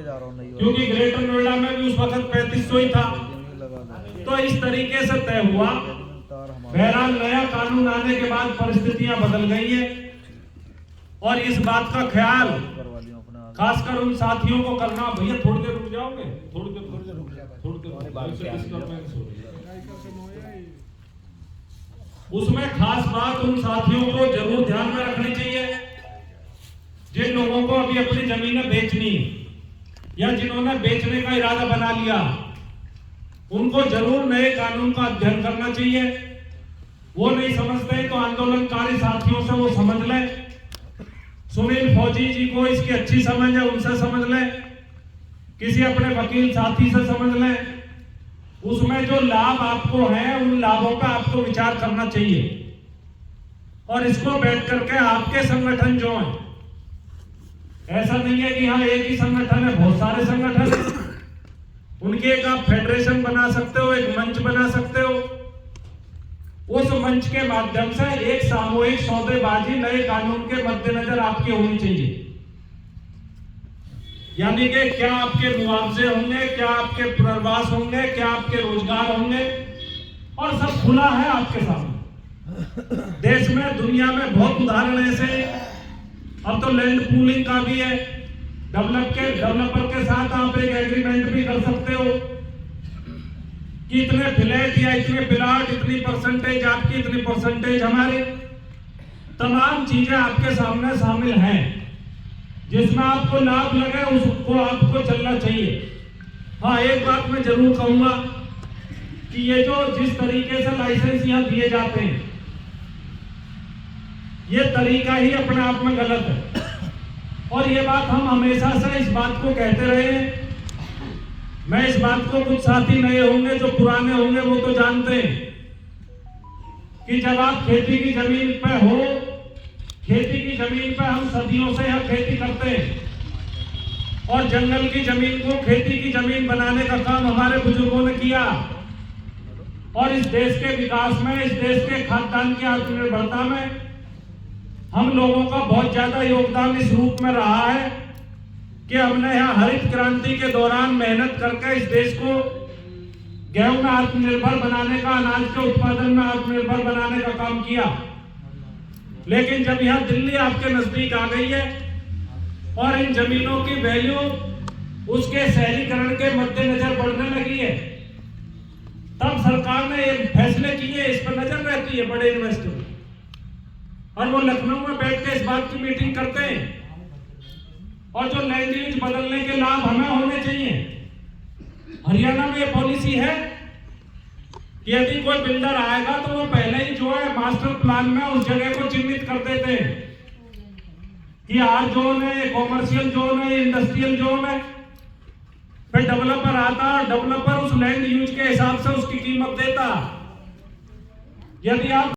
क्योंकि ग्रेटर नोएडा में भी उस वक्त 3500 ही था। तो इस तरीके से तय हुआ। बहरहाल नया कानून आने के बाद परिस्थितियां बदल गई है और इस बात का ख्याल खासकर उन साथियों को करना। भैया थोड़ी देर रुक जाओगे, थोड़ी देर डिस्टर्बेंस हो रही है। उसमें खास बात उन साथियों को जरूर ध्यान में रखनी चाहिए जिन लोगों को अभी अपनी जमीनें बेचनी या जिन्होंने बेचने का इरादा बना लिया, उनको जरूर नए कानून का अध्ययन करना चाहिए। वो नहीं समझते तो आंदोलनकारी साथियों से वो समझ लें। सुनील फौजी जी को इसकी अच्छी समझ है, उनसे समझ लें। किसी अपने वकील साथी से समझ लें। उसमें जो लाभ आपको है उन लाभों का आपको विचार करना चाहिए और इसको बैठ करके आपके संगठन जो है, ऐसा नहीं है कि हाँ एक ही संगठन है, बहुत सारे संगठन है, उनके एक आप फेडरेशन बना सकते हो, एक मंच बना सकते हो। उस मंच के माध्यम से एक सामूहिक सौदेबाजी नए कानून के मद्देनजर आपकी होनी चाहिए। यानी कि क्या आपके मुआवजे होंगे, क्या आपके पुनर्वास होंगे, क्या आपके रोजगार होंगे, और सब खुला है आपके सामने। देश में दुनिया में बहुत उदाहरण ऐसे हैं। अब तो लैंड पूलिंग का भी है। डेवलपर के साथ आप एक एग्रीमेंट भी कर सकते हो कि इतने फ्लैट या इतने प्लाट, इतनी परसेंटेज आपकी, इतनी परसेंटेज हमारी। तमाम चीजें आपके सामने शामिल हैं। जिसमें आपको लाभ लगे उसको आपको चलना चाहिए। हाँ, एक बात मैं जरूर कहूंगा कि ये जो जिस तरीके से लाइसेंस यहाँ दिए जाते हैं, ये तरीका ही अपने आप में गलत है। और ये बात हम हमेशा से इस बात को कहते रहे हैं। मैं इस बात को, कुछ साथी नए होंगे, जो पुराने होंगे वो तो जानते हैं कि जब आप खेती की जमीन पे हो, खेती की जमीन पे हम सदियों से यह खेती करते हैं और जंगल की जमीन को खेती की जमीन बनाने का काम हमारे बुजुर्गों ने किया। और इस देश के विकास में, इस देश के खाद्यान्न की आत्मनिर्भरता में हम लोगों का बहुत ज्यादा योगदान इस रूप में रहा है कि हमने यहाँ हरित क्रांति के दौरान मेहनत करके इस देश को गेहूं में आत्मनिर्भर बनाने का, अनाज के उत्पादन में आत्मनिर्भर बनाने का काम किया। लेकिन जब यहाँ दिल्ली आपके नजदीक आ गई है और इन जमीनों की वैल्यू उसके शहरीकरण के मद्देनजर बढ़ने लगी है, तब सरकार ने ये फैसले किए। इस पर नजर रहती है बड़े इन्वेस्टर, और वो लखनऊ में बैठ के इस बात की मीटिंग करते हैं। और जो लैंड यूज बदलने के लाभ हमें होने चाहिए। हरियाणा में ये पॉलिसी है कि यदि कोई बिल्डर आएगा तो वो पहले ही जो है मास्टर प्लान में उस जगह को चिन्हित कर देते हैं कि आर जोन है, कॉमर्शियल जोन है, इंडस्ट्रियल जोन है। फिर डेवलपर आता और डेवलपर उस लैंड यूज के हिसाब से उसकी कीमत देता। यदि आप